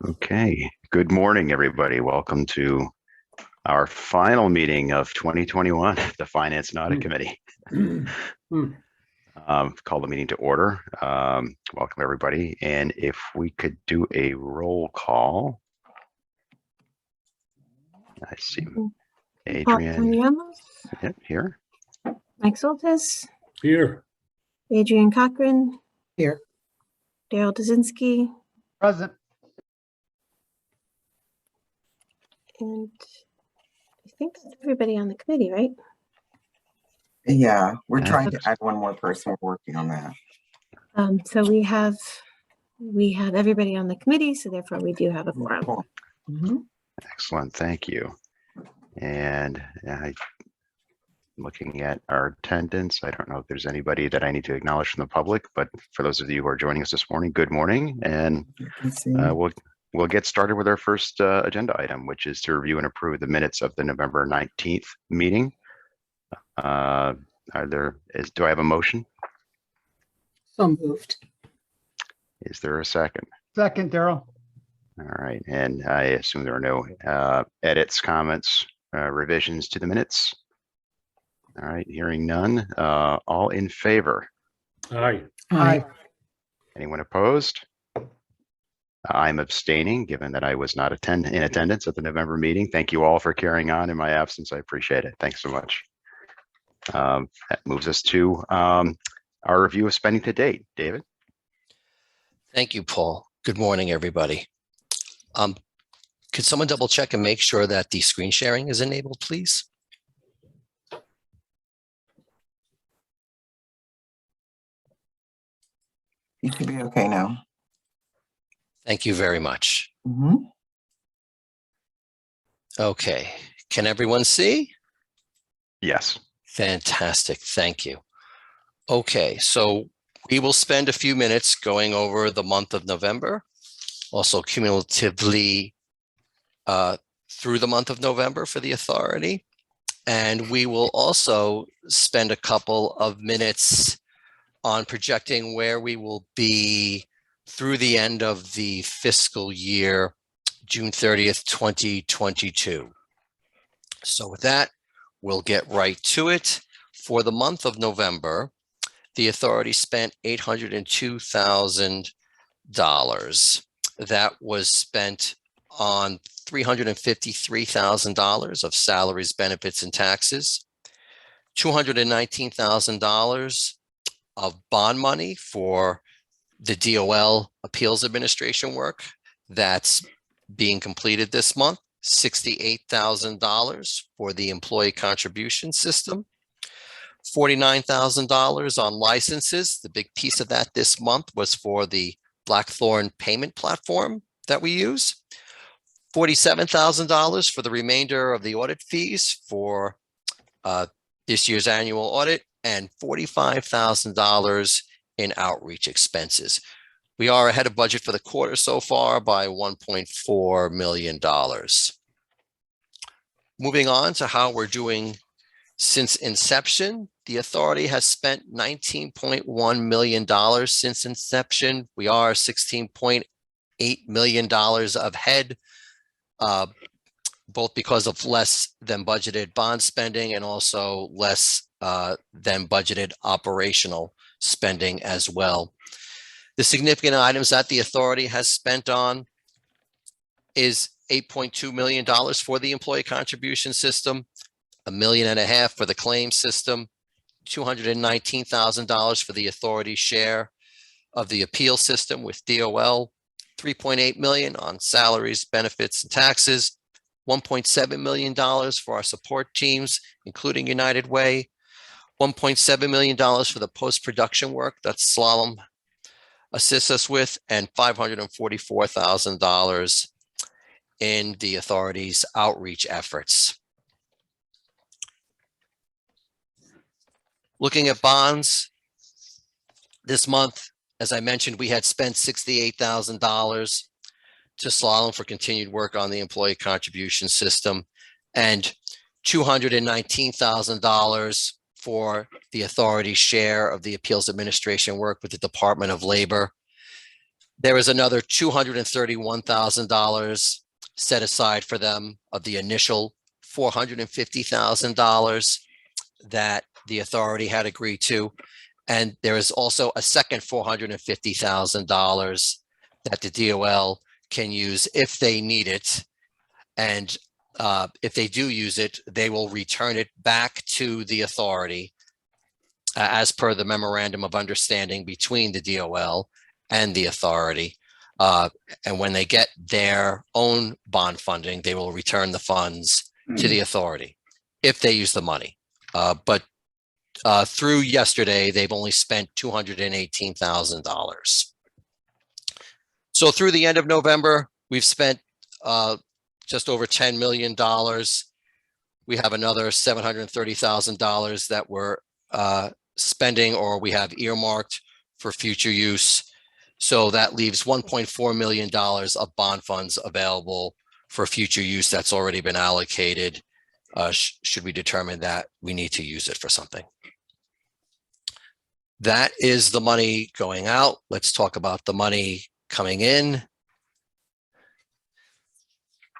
Okay, good morning, everybody. Welcome to our final meeting of 2021, the Finance and Audit Committee. Call the meeting to order. Welcome, everybody. And if we could do a roll call. I see Adrian. Yep, here. Mike Soltis. Here. Adrian Cochran. Here. Daryl Dazinski. Present. And I think that's everybody on the committee, right? Yeah, we're trying to add one more person. We're working on that. So we have everybody on the committee, so therefore we do have a quorum. Cool. Mm-hmm. Excellent, thank you. And looking at our attendance, I don't know if there's anybody that I need to acknowledge from the public, but for those of you who are joining us this morning, good morning. And we'll get started with our first agenda item, which is to review and approve the minutes of the November 19th meeting. Do I have a motion? So moved. Is there a second? Second, Daryl. All right, and I assume there are no edits, comments, revisions to the minutes. All right, hearing none. All in favor? Aye. Aye. Anyone opposed? I'm abstaining, given that I was not in attendance at the November meeting. Thank you all for carrying on in my absence. I appreciate it. Thanks so much. That moves us to our review of spending to date. David? Thank you, Paul. Good morning, everybody. Could someone double check and make sure that the screen sharing is enabled, please? You should be okay now. Thank you very much. Mm-hmm. Okay, can everyone see? Yes. Fantastic, thank you. Okay, so we will spend a few minutes going over the month of November, also cumulatively through the month of November for the authority. And we will also spend a couple of minutes on projecting where we will be through the end of the fiscal year, June 30th, 2022. So with that, we'll get right to it. For the month of November, the authority spent $802,000. That was spent on $353,000 of salaries, benefits, and taxes, $219,000 of bond money for the DOL Appeals Administration work that's being completed this month, $68,000 for the employee contribution system, $49,000 on licenses. The big piece of that this month was for the Blackthorn payment platform that we use, $47,000 for the remainder of the audit fees for this year's annual audit, and $45,000 in outreach expenses. We are ahead of budget for the quarter so far by $1.4 million. Moving on to how we're doing since inception, the authority has spent $19.1 million since inception. We are $16.8 million ahead, both because of less than budgeted bond spending and also less than budgeted operational spending as well. The significant items that the authority has spent on is $8.2 million for the employee contribution system, $1.5 million for the claim system, $219,000 for the authority share of the appeal system with DOL, $3.8 million on salaries, benefits, and taxes, $1.7 million for our support teams, including United Way, $1.7 million for the post-production work that Slalom assists us with, and $544,000 in the authority's outreach efforts. Looking at bonds, this month, as I mentioned, we had spent $68,000 to Slalom for continued work on the employee contribution system, and $219,000 for the authority's share of the appeals administration work with the Department of Labor. There is another $231,000 set aside for them of the initial $450,000 that the authority had agreed to. And there is also a second $450,000 that the DOL can use if they need it. And if they do use it, they will return it back to the authority as per the memorandum of understanding between the DOL and the authority. And when they get their own bond funding, they will return the funds to the authority if they use the money. But through yesterday, they've only spent $218,000. So through the end of November, we've spent just over $10 million. We have another $730,000 that we're spending or we have earmarked for future use. So that leaves $1.4 million of bond funds available for future use that's already been allocated, should we determine that we need to use it for something. That is the money going out. Let's talk about the money coming in.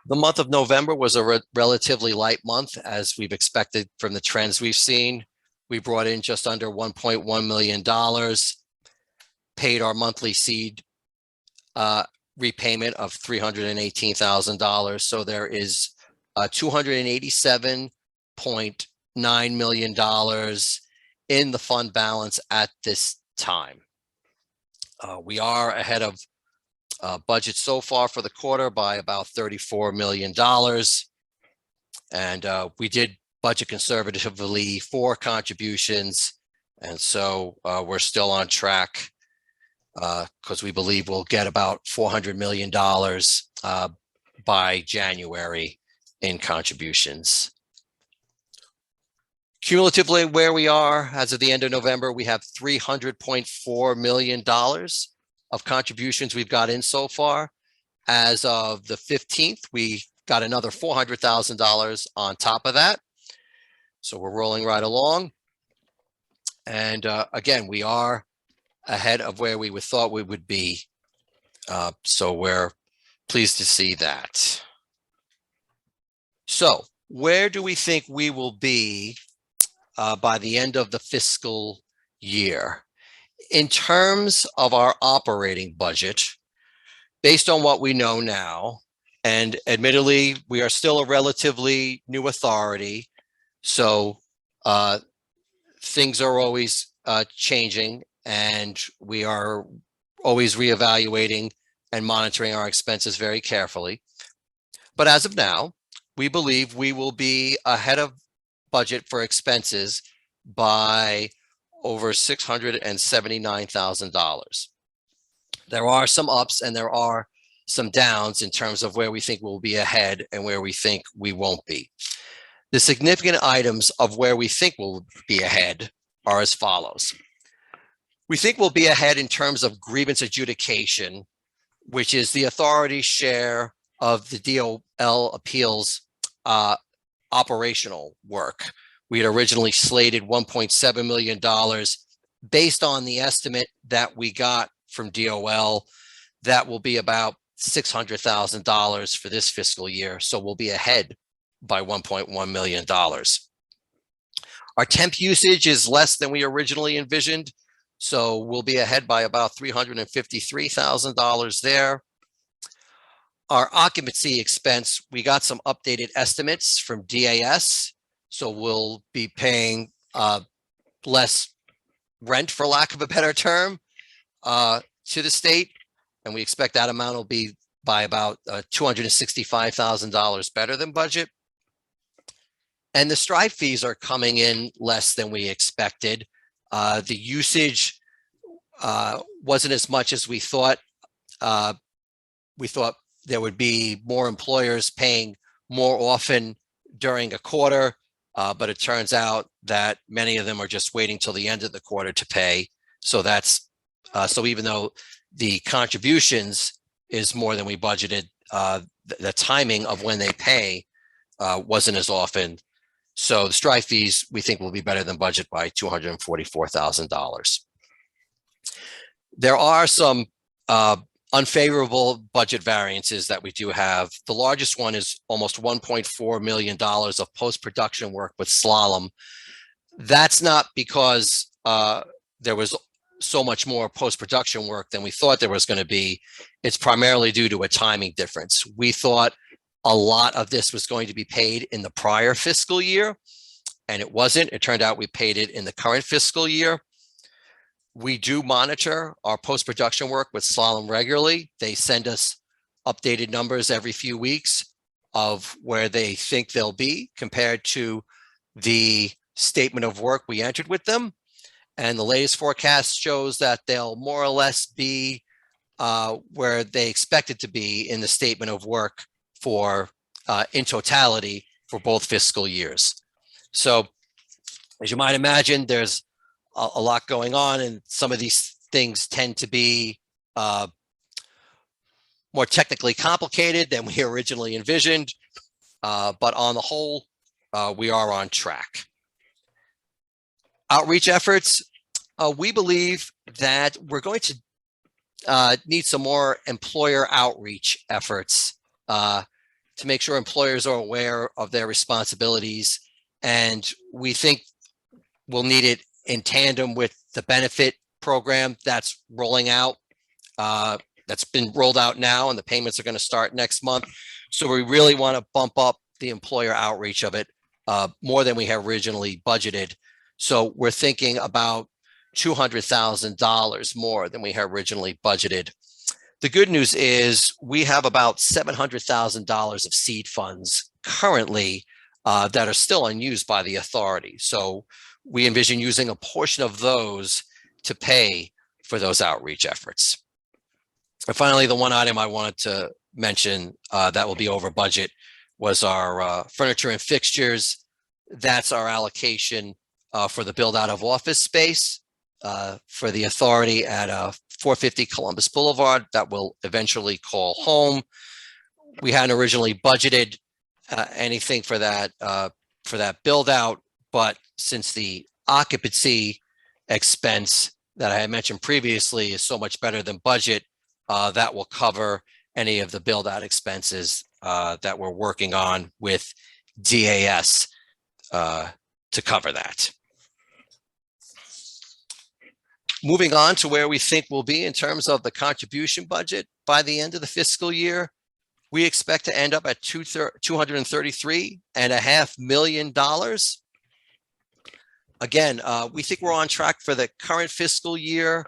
The month of November was a relatively light month, as we've expected from the trends we've seen. We brought in just under $1.1 million, paid our monthly seed repayment of $318,000. So there is $287.9 million in the fund balance at this time. We are ahead of budget so far for the quarter by about $34 million. And we did budget conservatively for contributions. And so we're still on track because we believe we'll get about $400 million by January in contributions. Cumulatively, where we are as of the end of November, we have $300.4 million of contributions we've got in so far. As of the 15th, we got another $400,000 on top of that. So we're rolling right along. And again, we are ahead of where we thought we would be. So we're pleased to see that. So where do we think we will be by the end of the fiscal year? In terms of our operating budget, based on what we know now, and admittedly, we are still a relatively new authority, so things are always changing, and we are always reevaluating and monitoring our expenses very carefully. But as of now, we believe we will be ahead of budget for expenses by over $679,000. There are some ups and there are some downs in terms of where we think we'll be ahead and where we think we won't be. The significant items of where we think we'll be ahead are as follows. We think we'll be ahead in terms of grievance adjudication, which is the authority's share of the DOL appeals operational work. We had originally slated $1.7 million based on the estimate that we got from DOL. That will be about $600,000 for this fiscal year. So we'll be ahead by $1.1 million. Our temp usage is less than we originally envisioned. So we'll be ahead by about $353,000 there. Our occupancy expense, we got some updated estimates from DAS. So we'll be paying less rent, for lack of a better term, to the state. And we expect that amount will be by about $265,000 better than budget. And the stride fees are coming in less than we expected. The usage wasn't as much as we thought. We thought there would be more employers paying more often during a quarter, but it turns out that many of them are just waiting till the end of the quarter to pay. So that's so even though the contributions is more than we budgeted, the timing of when they pay wasn't as often. So the stride fees we think will be better than budget by $244,000. There are some unfavorable budget variances that we do have. The largest one is almost $1.4 million of post-production work with Slalom. That's not because there was so much more post-production work than we thought there was going to be. It's primarily due to a timing difference. We thought a lot of this was going to be paid in the prior fiscal year, and it wasn't. It turned out we paid it in the current fiscal year. We do monitor our post-production work with Slalom regularly. They send us updated numbers every few weeks of where they think they'll be compared to the statement of work we entered with them. And the latest forecast shows that they'll more or less be where they expect it to be in the statement of work for in totality for both fiscal years. So as you might imagine, there's a lot going on, and some of these things tend to be more technically complicated than we originally envisioned. But on the whole, we are on track. Outreach efforts, we believe that we're going to need some more employer outreach efforts to make sure employers are aware of their responsibilities. And we think we'll need it in tandem with the benefit program that's rolling out. That's been rolled out now, and the payments are going to start next month. So we really want to bump up the employer outreach of it more than we have originally budgeted. So we're thinking about $200,000 more than we had originally budgeted. The good news is we have about $700,000 of seed funds currently that are still unused by the authority. So we envision using a portion of those to pay for those outreach efforts. And finally, the one item I wanted to mention that will be over budget was our furniture and fixtures. That's our allocation for the build out of office space for the authority at 450 Columbus Boulevard that will eventually call home. We hadn't originally budgeted anything for that build out, but since the occupancy expense that I had mentioned previously is so much better than budget, that will cover any of the build out expenses that we're working on with DAS to cover that. Moving on to where we think we'll be in terms of the contribution budget by the end of the fiscal year, we expect to end up at $233.5 million. Again, we think we're on track for the current fiscal year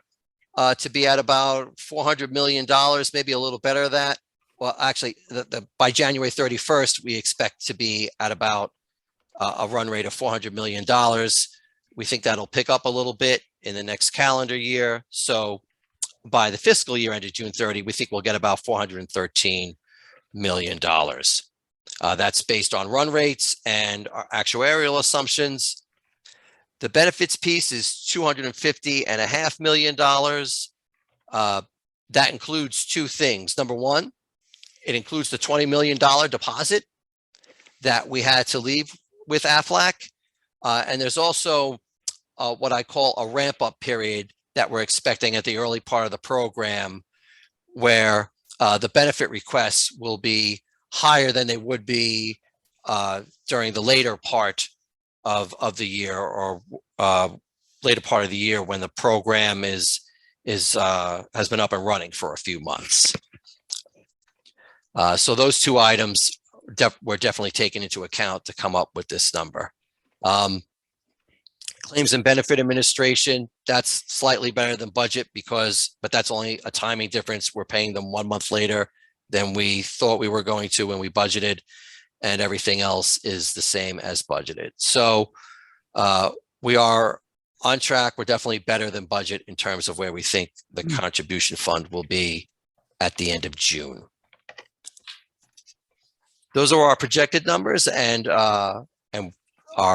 to be at about $400 million, maybe a little better than that. Well, actually, by January 31st, we expect to be at about a run rate of $400 million. We think that'll pick up a little bit in the next calendar year. So by the fiscal year ended June 30, we think we'll get about $413 million. That's based on run rates and our actuarial assumptions. The benefits piece is $250.5 million. That includes two things. Number one, it includes the $20 million deposit that we had to leave with Aflac. And there's also what I call a ramp-up period that we're expecting at the early part of the program, where the benefit requests will be higher than they would be during the later part of the year, or later part of the year when the program has been up and running for a few months. So those two items were definitely taken into account to come up with this number. Claims and benefit administration, that's slightly better than budget but that's only a timing difference. We're paying them 1 month later than we thought we were going to when we budgeted, and everything else is the same as budgeted. So we are on track. We're definitely better than budget in terms of where we think the contribution fund will be at the end of June. Those are our projected numbers and our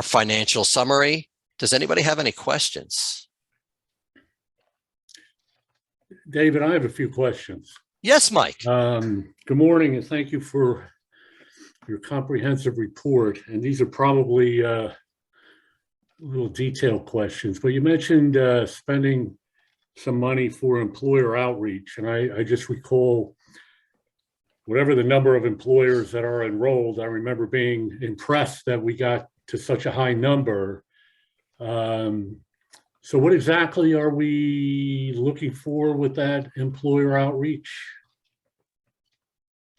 financial summary. Does anybody have any questions? David, I have a few questions. Yes, Mike. Good morning, and thank you for your comprehensive report. And these are probably little detailed questions, but you mentioned spending some money for employer outreach. And I just recall whatever the number of employers that are enrolled, I remember being impressed that we got to such a high number. So what exactly are we looking for with that employer outreach?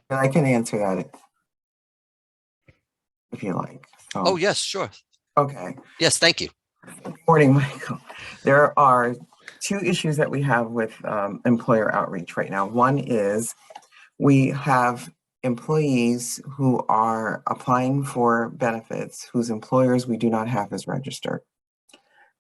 And I can answer that if you like. So, Oh, yes, sure. okay. Yes, thank you. Good morning, Michael. There are two issues that we have with employer outreach right now. One is we have employees who are applying for benefits whose employers we do not have as registered.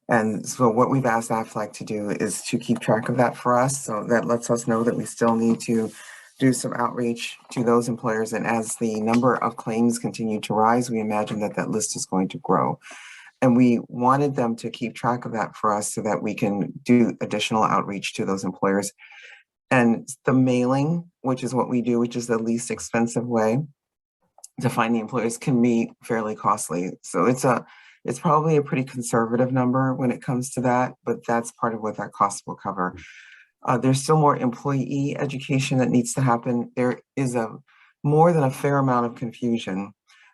And so what we've asked Aflac to do is to keep track of that for us. So that lets us know that we still need to do some outreach to those employers. And as the number of claims continue to rise, we imagine that that list is going to grow. And we wanted them to keep track of that for us so that we can do additional outreach to those employers. And the mailing, which is what we do, which is the least expensive way to find the employers, can be fairly costly. So it's probably a pretty conservative number when it comes to that, but that's part of what that cost will cover. There's still more employee education that needs to happen. There is more than a fair amount of confusion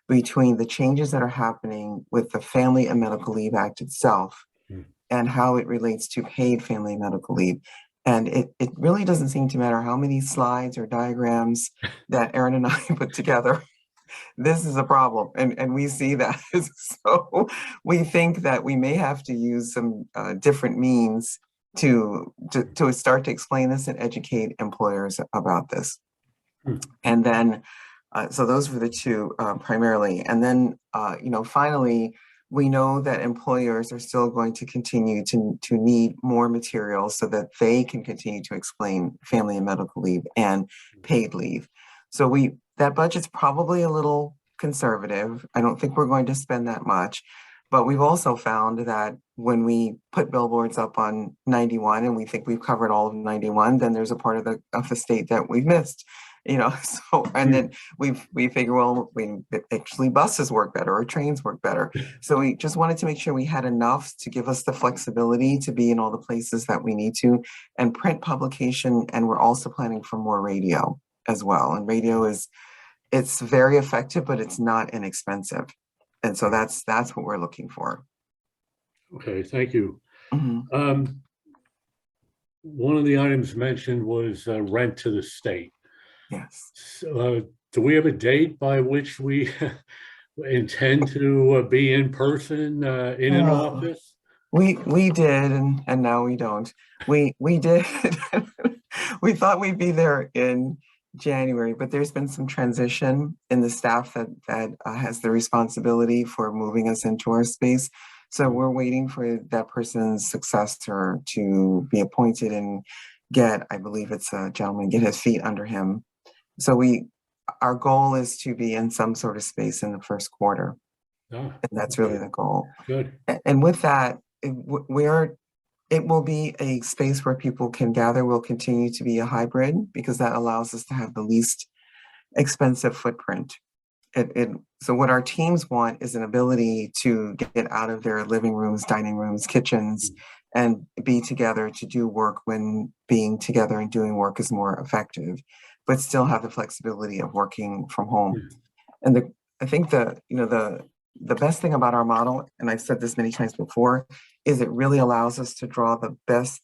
between the changes that are happening with the Family and Medical Leave Act itself and how it relates to paid family and medical leave. And it really doesn't seem to matter how many slides or diagrams that Erin and I put together. This is a problem, and we see that. So we think that we may have to use some different means to start to explain this and educate employers about this. And then, so those were the two primarily. And then, finally, we know that employers are still going to continue to need more materials so that they can continue to explain family and medical leave and paid leave. So that budget's probably a little conservative. I don't think we're going to spend that much, but we've also found that when we put billboards up on 91 and we think we've covered all of 91, then there's a part of the state that we've missed. So, and then we figure, well, actually buses work better or trains work better. So we just wanted to make sure we had enough to give us the flexibility to be in all the places that we need to, and print publication. And we're also planning for more radio as well. And radio it's very effective, but it's not inexpensive. And so that's what we're looking for. Okay, thank you. Mm-hmm. One of the items mentioned was rent to the state. Yes. So, do we have a date by which we intend to be in person in an office? We did, and now we don't. We did. We thought we'd be there in January, but there's been some transition in the staff that has the responsibility for moving us into our space. So we're waiting for that person's successor to be appointed and I believe it's a gentleman, get his feet under him. So our goal is to be in some sort of space in the first quarter. And that's really the goal. Good. And with that, it will be a space where people can gather. Will continue to be a hybrid because that allows us to have the least expensive footprint. So what our teams want is an ability to get out of their living rooms, dining rooms, kitchens, and be together to do work when being together and doing work is more effective, but still have the flexibility of working from home. And I think the best thing about our model, and I've said this many times before, is it really allows us to draw the best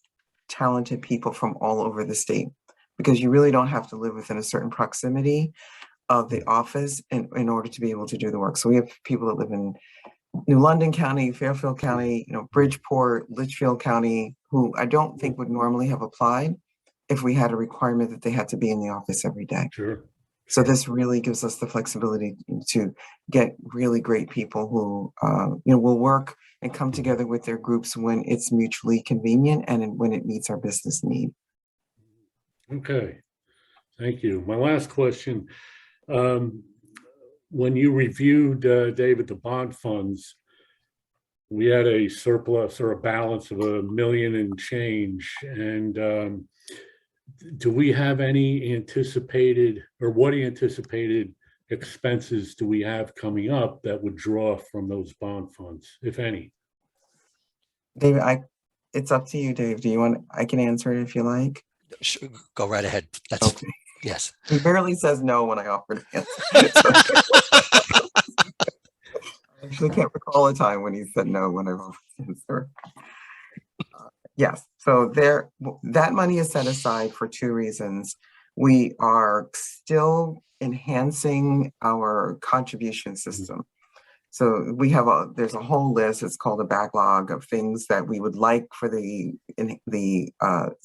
talented people from all over the state, because you really don't have to live within a certain proximity of the office in order to be able to do the work. So we have people that live in New London County, Fairfield County, Bridgeport, Litchfield County, who I don't think would normally have applied if we had a requirement that they had to be in the office every day. Sure. So this really gives us the flexibility to get really great people who will work and come together with their groups when it's mutually convenient and when it meets our business need. Okay, thank you. My last question. When you reviewed, David, the bond funds, we had a surplus or a balance of $1 million and change. And do we have any anticipated, or what anticipated expenses do we have coming up that would draw from those bond funds, if any? David, It's up to you, Dave. Do you want, I can answer it if you like. Sure, go right ahead. That's, Okay. yes. He barely says no when I offer to answer. So, I actually can't recall a time when he said no when I've offered to answer. Yes, so that money is set aside for two reasons. We are still enhancing our contribution system. So we have there's a whole list, it's called a backlog of things that we would like for the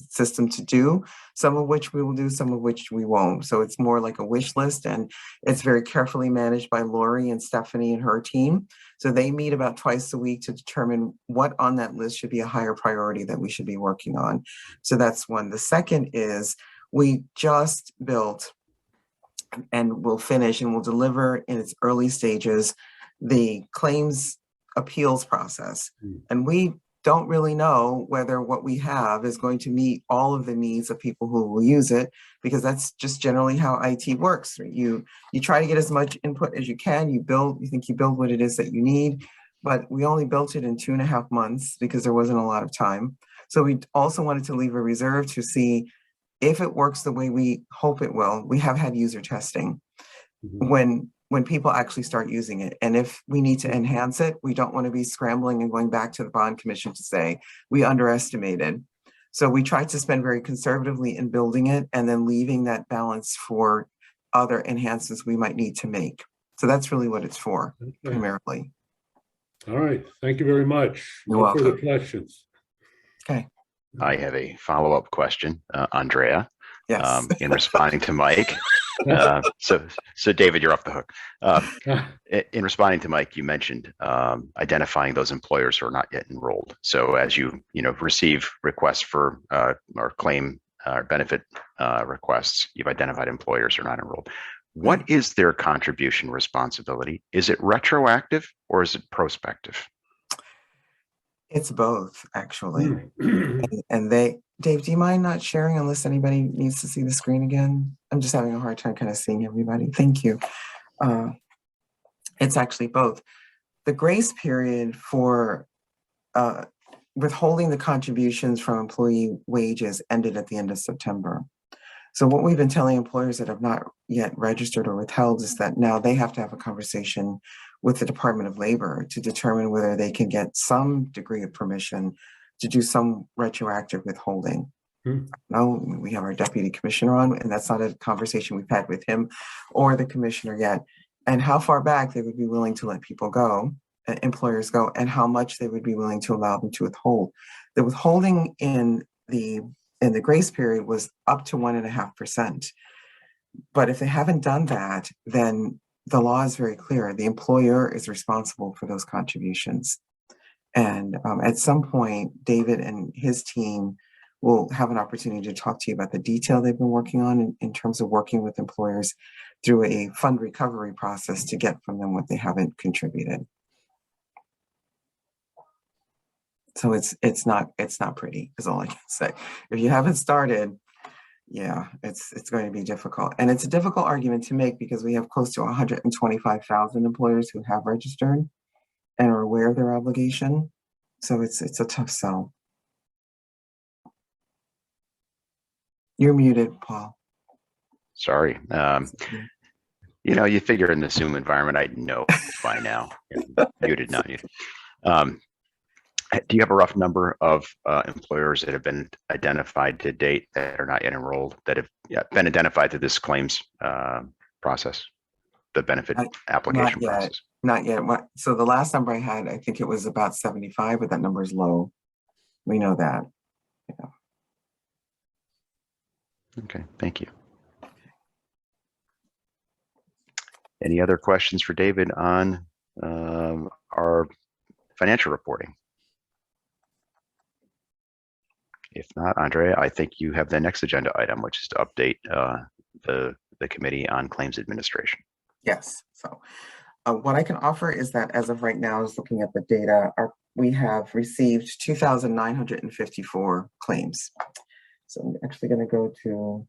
system to do, some of which we will do, some of which we won't. So it's more like a wish list, and it's very carefully managed by Lori and Stephanie and her team. So they meet about twice a week to determine what on that list should be a higher priority that we should be working on. So that's one. The second is we just built and will finish and will deliver in its early stages the claims appeals process. And we don't really know whether what we have is going to meet all of the needs of people who will use it, because that's just generally how IT works. You try to get as much input as you can, you think you build what it is that you need, but we only built it in 2.5 months because there wasn't a lot of time. So we also wanted to leave a reserve to see if it works the way we hope it will. We have had user testing. When people actually start using it. And if we need to enhance it, we don't want to be scrambling and going back to the bond commission to say, we underestimated. So we tried to spend very conservatively in building it and then leaving that balance for other enhancements we might need to make. So that's really what it's for, primarily. All right, thank you very much. You're No further welcome. questions. Okay. I have a follow-up question, Andrea. Yes. In responding to Mike. So David, you're off the hook. In responding to Mike, you mentioned identifying those employers who are not yet enrolled. So as you receive requests for or claim or benefit requests, you've identified employers who are not enrolled. What is their contribution responsibility? Is it retroactive or is it prospective? It's both, actually. And Dave, do you mind not sharing unless anybody needs to see the screen again? I'm just having a hard time kind of seeing everybody. Thank you. It's actually both. The grace period for withholding the contributions from employee wages ended at the end of September. So what we've been telling employers that have not yet registered or withheld is that now they have to have a conversation with the Department of Labor to determine whether they can get some degree of permission to do some retroactive withholding. No, we have our deputy commissioner on, and that's not a conversation we've had with him or the commissioner yet. And how far back they would be willing to let people go, employers go, and how much they would be willing to allow them to withhold. The withholding in the grace period was up to 1.5%. But if they haven't done that, then the law is very clear. The employer is responsible for those contributions. And at some point, David and his team will have an opportunity to talk to you about the detail they've been working on in terms of working with employers through a fund recovery process to get from them what they haven't contributed. So it's not pretty, is all I can say. If you haven't started, yeah, it's going to be difficult. And it's a difficult argument to make because we have close to 125,000 employers who have registered and are aware of their obligation. So it's a tough sell. You're muted, Paul. Sorry. You figure in the Zoom environment, I'd know by now. Muted, not muted. Do you have a rough number of employers that have been identified to date that are not yet enrolled, that have been identified through this claims process, the benefit application process? Not yet. So the last number I had, I think it was about 75, but that number is low. We know that. Yeah. Okay, thank you. Any other questions for David on our financial reporting? If not, Andrea, I think you have the next agenda item, which is to update the Committee on Claims Administration. Yes. So what I can offer is that as of right now, is looking at the data, we have received 2,954 claims. So I'm actually going to go to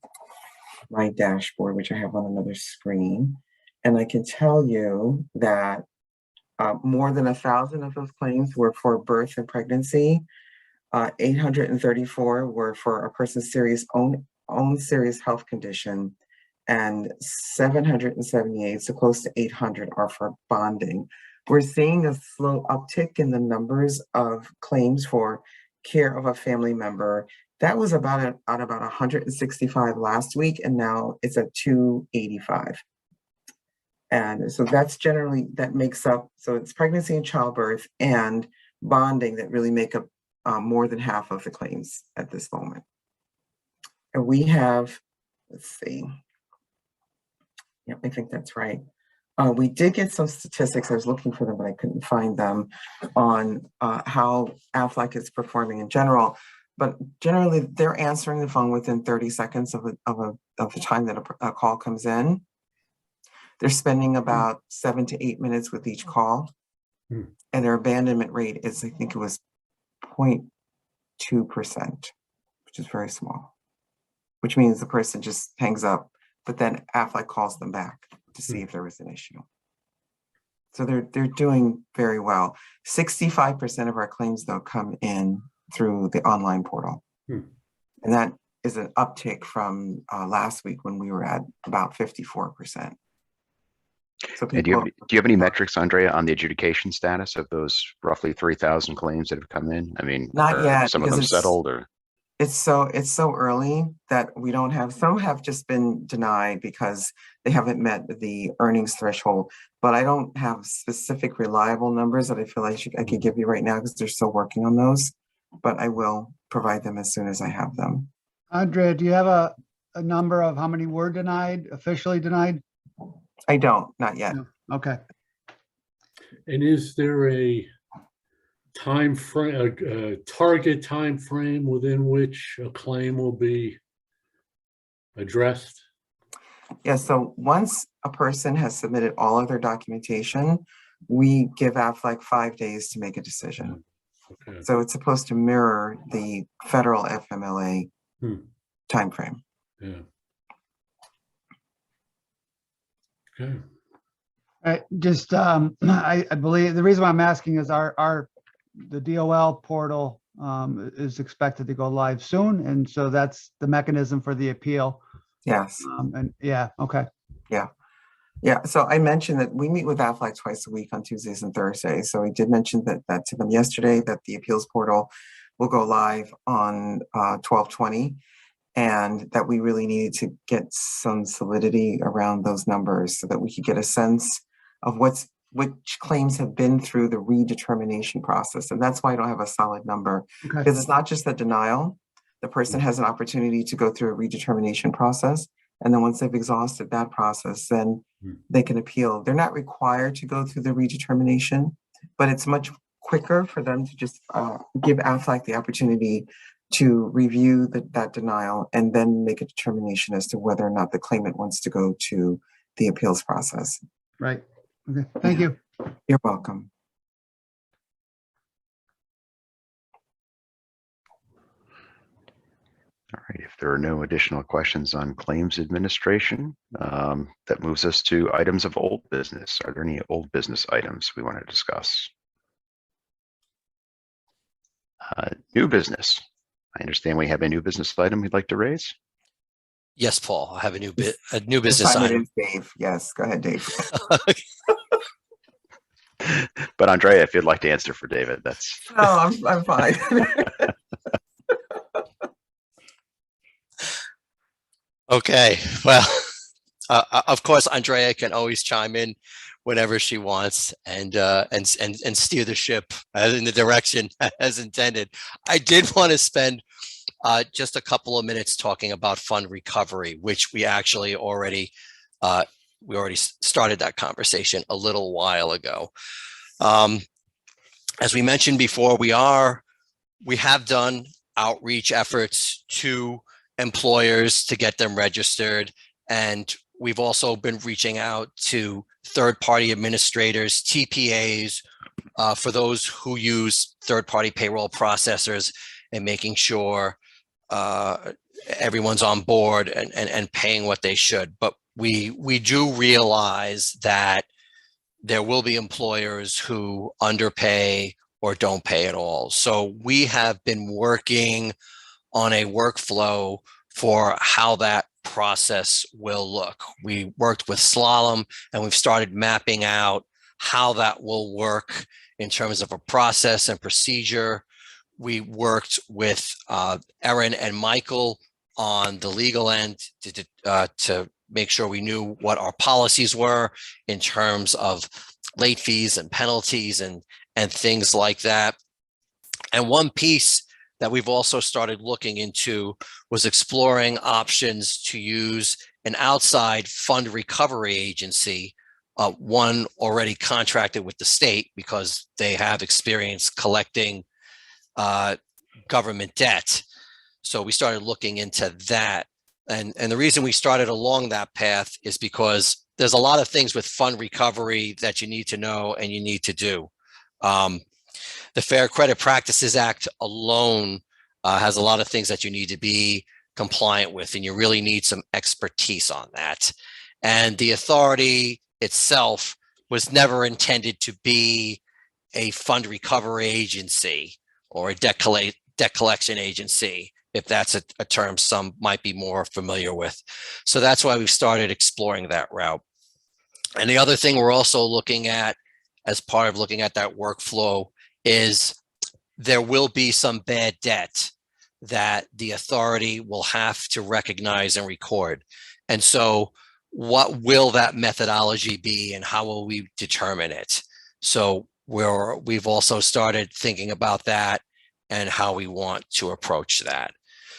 my dashboard, which I have on another screen. And I can tell you that more than 1,000 of those claims were for birth and pregnancy. 834 were for a person's own serious health condition, and 778, so close to 800, are for bonding. We're seeing a slow uptick in the numbers of claims for care of a family member. That was about 165 last week, and now it's at 285. And so that's generally, that makes up, so it's pregnancy and childbirth and bonding that really make up more than half of the claims at this moment. And we have, let's see. Yep, I think that's right. We did get some statistics. I was looking for them, but I couldn't find them on how Aflac is performing in general. But generally, they're answering the phone within 30 seconds of the time that a call comes in. They're spending about 7 to 8 minutes with each call. And their abandonment rate is, I think it was 0.2%, which is very small, which means the person just hangs up, but then Aflac calls them back to see if there was an issue. So they're doing very well. 65% of our claims, though, come in through the online portal. And that is an uptick from last week when we were at about 54%. So and do you have any metrics, Andrea, on the adjudication status of those roughly 3,000 claims that have come in? I mean, not yet, some of them settled, or it's so early that we don't have. Some have just been denied because they haven't met the earnings threshold. But I don't have specific reliable numbers that I feel like I could give you right now because they're still working on those. But I will provide them as soon as I have them. Andrea, do you have a number of how many were denied, officially denied? I don't, not yet. No. Okay. And is there a time frame, a target time frame within which a claim will be addressed? Yeah, so once a person has submitted all of their documentation, we give Aflac 5 days to make a decision. Okay. So it's supposed to mirror the federal FMLA timeframe. Yeah. Okay. Just, I believe the reason why I'm asking is the DOL portal is expected to go live soon. And so that's the mechanism for the appeal. Yes. And yeah, okay. Yeah, so I mentioned that we meet with Aflac twice a week on Tuesdays and Thursdays. So I did mention that to them yesterday, that the appeals portal will go live on 12/20, and that we really needed to get some solidity around those numbers so that we could get a sense of which claims have been through the redetermination process. And that's why I don't have a solid number, because it's not just the denial. The person has an opportunity to go through a redetermination process. And then once they've exhausted that process, then they can appeal. They're not required to go through the redetermination, but it's much quicker for them to just give Aflac the opportunity to review that denial and then make a determination as to whether or not the claimant wants to go to the appeals process. Right. Okay. Thank you. You're welcome. all right. If there are no additional questions on claims administration, that moves us to items of old business. Are there any old business items we want to discuss? New business. I understand we have a new business item we'd like to raise. Yes, Paul, I have a new business This time it item. is Dave. Yes, go ahead, Dave. But Andrea, if you'd like to answer for David, that's No, I'm fine. Okay, well, of course, Andrea can always chime in whenever she wants and steer the ship in the direction as intended. I did want to spend just a couple of minutes talking about fund recovery, which we actually already started that conversation a little while ago. As we mentioned before, we have done outreach efforts to employers to get them registered. And we've also been reaching out to third-party administrators, TPAs, for those who use third-party payroll processors, and making sure everyone's on board and paying what they should. But we do realize that there will be employers who underpay or don't pay at all. So we have been working on a workflow for how that process will look. We worked with Slalom and we've started mapping out how that will work in terms of a process and procedure. We worked with Erin and Michael on the legal end to make sure we knew what our policies were in terms of late fees and penalties and things like that. And one piece that we've also started looking into was exploring options to use an outside fund recovery agency, one already contracted with the state because they have experience collecting government debt. So we started looking into that. And the reason we started along that path is because there's a lot of things with fund recovery that you need to know and you need to do. The Fair Credit Practices Act alone has a lot of things that you need to be compliant with, and you really need some expertise on that. And the authority itself was never intended to be a fund recovery agency or a debt collection agency, if that's a term some might be more familiar with. So that's why we've started exploring that route. And the other thing we're also looking at as part of looking at that workflow is there will be some bad debt that the authority will have to recognize and record. And so what will that methodology be and how will we determine it? So we've also started thinking about that and how we want to approach that.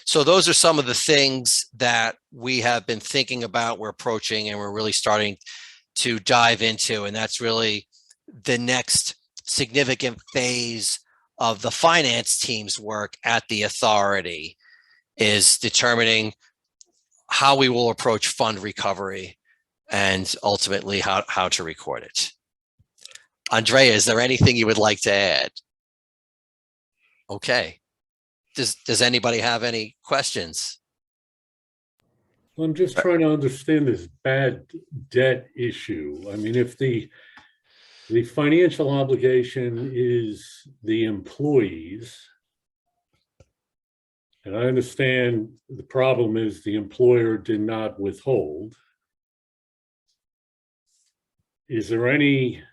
So those are some of the things that we have been thinking about, we're approaching, and we're really starting to dive into. And that's really the next significant phase of the finance team's work at the authority, is determining how we will approach fund recovery and ultimately how to record it. Andrea, is there anything you would like to add? Okay. Does anybody have any questions? Well, I'm just trying to understand this bad debt issue. I mean, if the financial obligation is the employees, and I understand the problem is the employer did not withhold, is there any,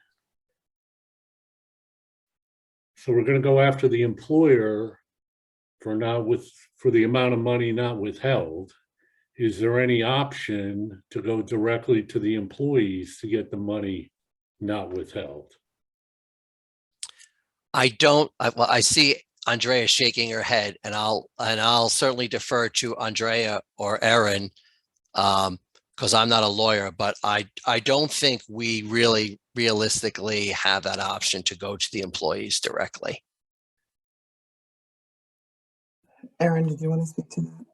so we're going to go after the employer for the amount of money not withheld. Is there any option to go directly to the employees to get the money not withheld? I see Andrea shaking her head, and I'll certainly defer to Andrea or Erin, because I'm not a lawyer, but I don't think we really realistically have that option to go to the employees directly. Erin, did you want to speak to that?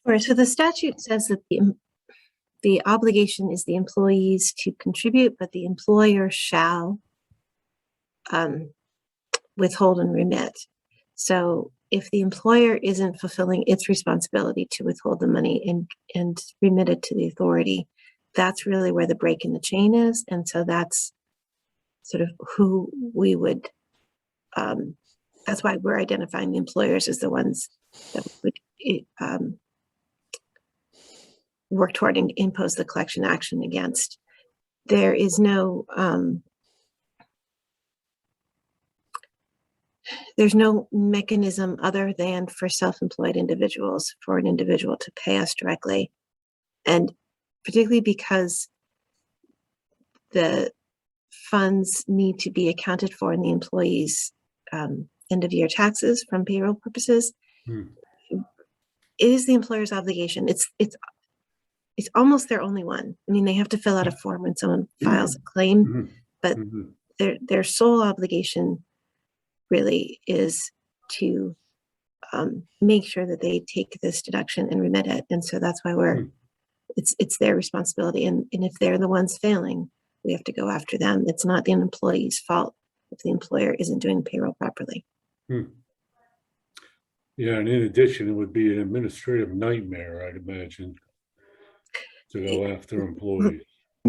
Sure. So the statute says that the obligation is the employees to contribute, but the employer shall withhold and remit. So if the employer isn't fulfilling its responsibility to withhold the money and remit it to the authority, that's really where the break in the chain is. And so that's sort of who we would, that's why we're identifying the employers as the ones that would work toward and impose the collection action against. There is no, there's no mechanism other than for self-employed individuals for an individual to pay us directly. And particularly because the funds need to be accounted for in the employees' end of year taxes from payroll purposes. It is the employer's obligation. It's almost their only one. I mean, they have to fill out a form when someone files a claim, but their sole obligation really is to make sure that they take this deduction and remit it. And so that's why it's their responsibility. And if they're the ones failing, we have to go after them. It's not the employee's fault if the employer isn't doing payroll properly. Yeah, and in addition, it would be an administrative nightmare, I'd imagine, to go after employees.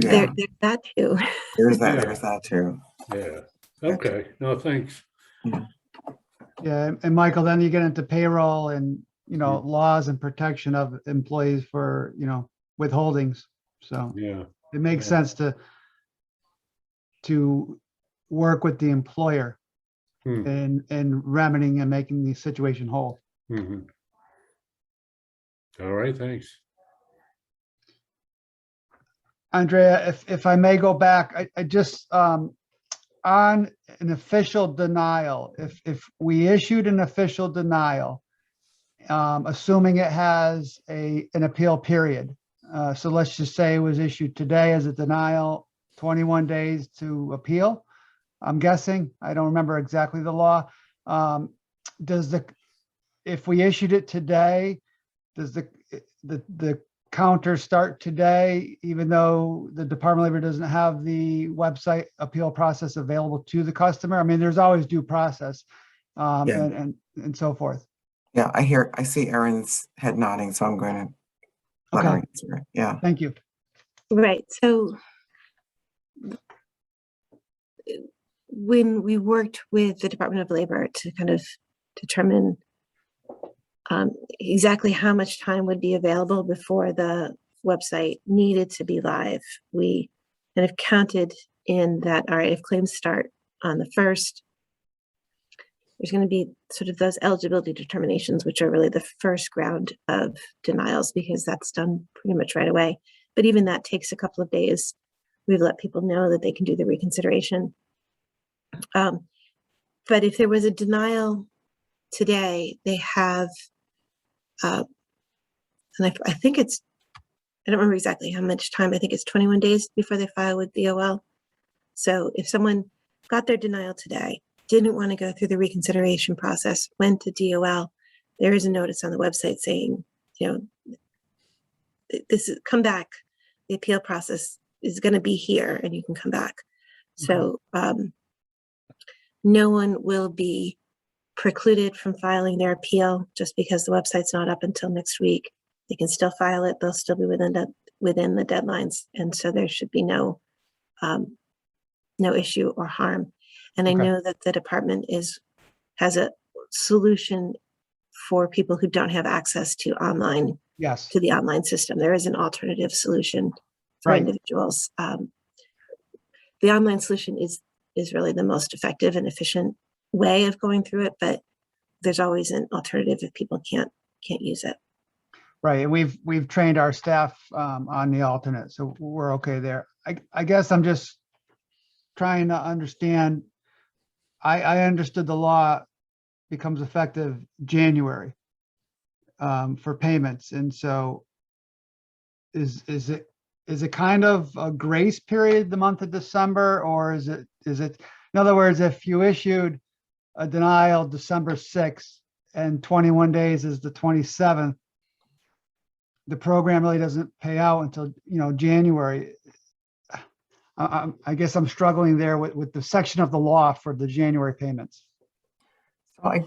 Yeah, There's that too. there's that too. Yeah. Okay, no, thanks. Yeah, and Michael, then you get into payroll and, laws and protection of employees for, withholdings. So Yeah, it makes Yeah. sense to work with the employer Hmm. in remedying and making the situation whole. Mhm. All right, thanks. Andrea, if I may go back, I just, on an official denial, if we issued an official denial, assuming it has an appeal period. So let's just say it was issued today as a denial, 21 days to appeal. I'm guessing, I don't remember exactly the law. If we issued it today, does the counter start today, even though the Department of Labor doesn't have the website appeal process available to the customer? I mean, there's always due process, Yeah. and so forth. Yeah, I see Erin's head nodding, so I'm going to let her Okay, answer it. Yeah. thank you. Right. So when we worked with the Department of Labor to kind of determine exactly how much time would be available before the website needed to be live, we kind of counted in that, all right, if claims start on the 1st, there's going to be sort of those eligibility determinations, which are really the first ground of denials, because that's done pretty much right away. But even that takes a couple of days. We've let people know that they can do the reconsideration. But if there was a denial today, they have, and I think I don't remember exactly how much time, I think it's 21 days before they file with DOL. So if someone got their denial today, didn't want to go through the reconsideration process, went to DOL, there is a notice on the website saying, this is come back. The appeal process is going to be here and you can come back. So no one will be precluded from filing their appeal just because the website's not up until next week. They can still file it. They'll still be within the deadlines. And so there should be no issue or harm. And I Okay. know that the department has a solution for people who don't have access to Yes, the online system. There is an alternative solution for right. individuals. The online solution is really the most effective and efficient way of going through it, but there's always an alternative if people can't use it. Right, and we've trained our staff on the alternate, so we're okay there. I guess I'm just trying to understand. I understood the law becomes effective January for payments, and so is it kind of a grace period the month of December, or is it in other words, if you issued a denial December 6th and 21 days is the 27th, the program really doesn't pay out until, January. I guess I'm struggling there with the section of the law for the January payments. So I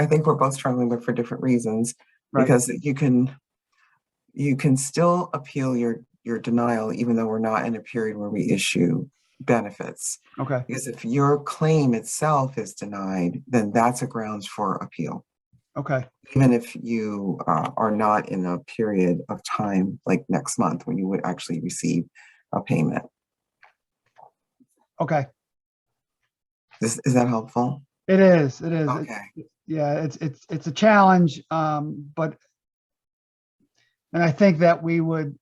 think we're both struggling, but for different reasons. Right. Because you can still appeal your denial, even though we're not in a period where we issue benefits. Okay. Because if your claim itself is denied, then that's a grounds for appeal. Okay. Even if you are not in a period of time like next month when you would actually receive a payment. Okay. Is that helpful? It is. It is. Okay. Yeah, it's a challenge, but and I think that we would,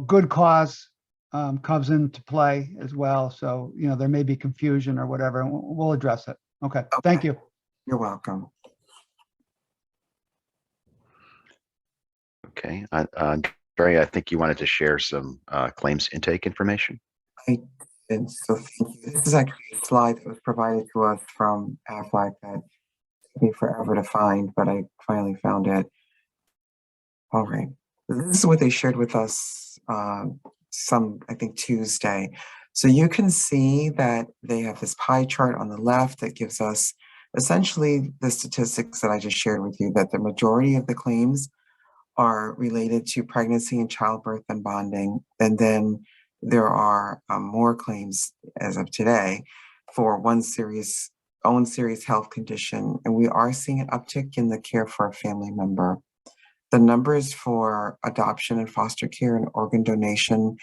good cause comes into play as well. So, there may be confusion or whatever, and we'll address it. Okay. Thank you. You're welcome. Okay, Andrea, I think you wanted to share some claims intake information. And so thank you. This is actually a slide that was provided to us from Aflac that took me forever to find, but I finally found it. All right. This is what they shared with us I think Tuesday. So you can see that they have this pie chart on the left that gives us essentially the statistics that I just shared with you, that the majority of the claims are related to pregnancy and childbirth and bonding. And then there are more claims as of today for one serious health condition, and we are seeing an uptick in the care for a family member. The numbers for adoption and foster care and organ donation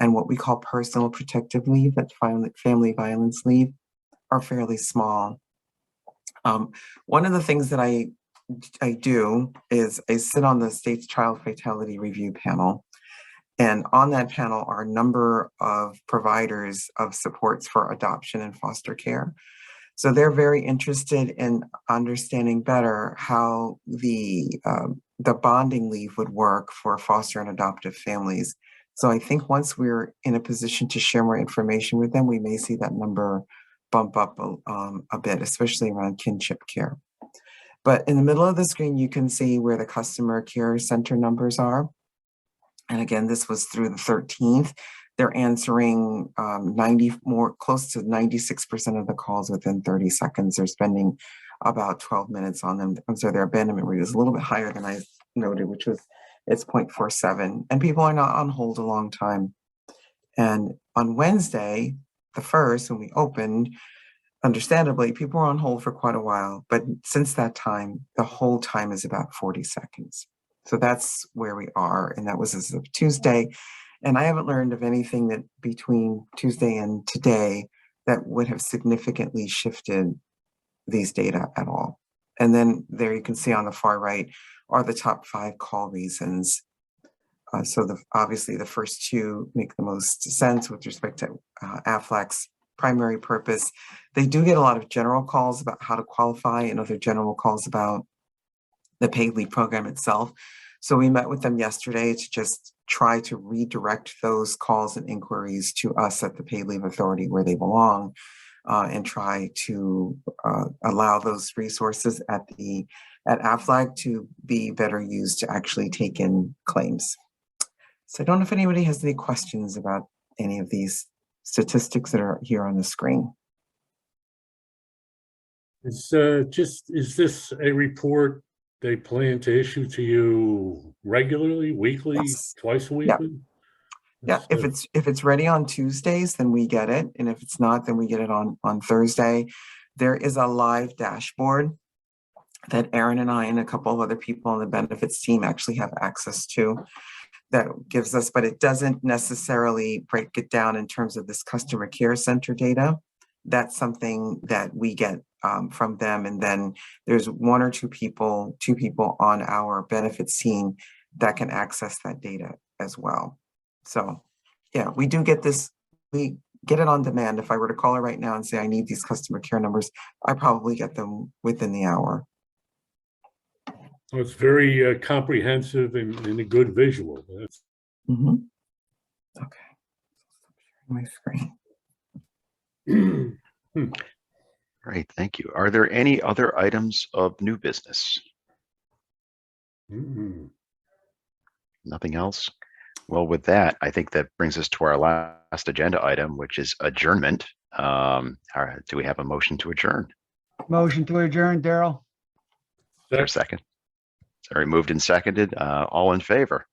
and what we call personal protective leave, that's family violence leave, are fairly small. One of the things that I do is I sit on the state's child fatality review panel. And on that panel are a number of providers of supports for adoption and foster care. So they're very interested in understanding better how the bonding leave would work for foster and adoptive families. So I think once we're in a position to share more information with them, we may see that number bump up a bit, especially around kinship care. But in the middle of the screen, you can see where the customer care center numbers are. And again, this was through the 13th. They're answering close to 96% of the calls within 30 seconds. They're spending about 12 minutes on them. I'm sorry, their abandonment rate is a little bit higher than I noted, which was it's 0.47. And people are not on hold a long time. And on Wednesday, the 1st, when we opened, understandably, people were on hold for quite a while. But since that time, the whole time is about 40 seconds. So that's where we are. And that was as of Tuesday. And I haven't learned of anything that between Tuesday and today that would have significantly shifted these data at all. And then there you can see on the far right are the top 5 call reasons. So obviously the first 2 make the most sense with respect to Aflac's primary purpose. They do get a lot of general calls about how to qualify and other general calls about the paid leave program itself. So we met with them yesterday to just try to redirect those calls and inquiries to us at the Paid Leave Authority where they belong, and try to allow those resources at Aflac to be better used to actually take in claims. So I don't know if anybody has any questions about any of these statistics that are here on the screen. Is this a report they plan to issue to you regularly, weekly, Yes. twice a week? Yeah, if it's ready on Tuesdays, then we get it. And if it's not, then we get it on Thursday. There is a live dashboard that Aaron and I and a couple of other people on the benefits team actually have access to that gives us, but it doesn't necessarily break it down in terms of this customer care center data. That's something that we get from them. And then there's 1 or 2 people on our benefits team that can access that data as well. So yeah, we do get this, we get it on demand. If I were to call her right now and say, I need these customer care numbers, I probably get them within the hour. Well, it's very comprehensive and a good visual. Okay, my screen. Great, thank you. Are there any other items of new business? Nothing else? Well, with that, I think that brings us to our last agenda item, which is adjournment. Do we have a motion to adjourn? Motion to adjourn, Daryl. Is there a second? Sorry, moved and seconded. All in favor?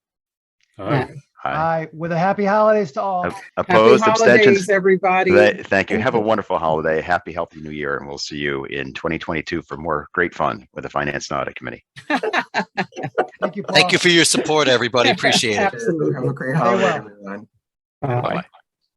Aye. Aye, with a happy holidays to all. Opposed, Happy abstentions? holidays, everybody. Thank you. Have a wonderful holiday. Happy, healthy new year. And we'll see you in 2022 for more great fun with the Finance and Audit Committee. Thank you, Paul. Thank you for your support, everybody. Appreciate it. Absolutely. Have a great Stay holiday, well. everyone. Bye.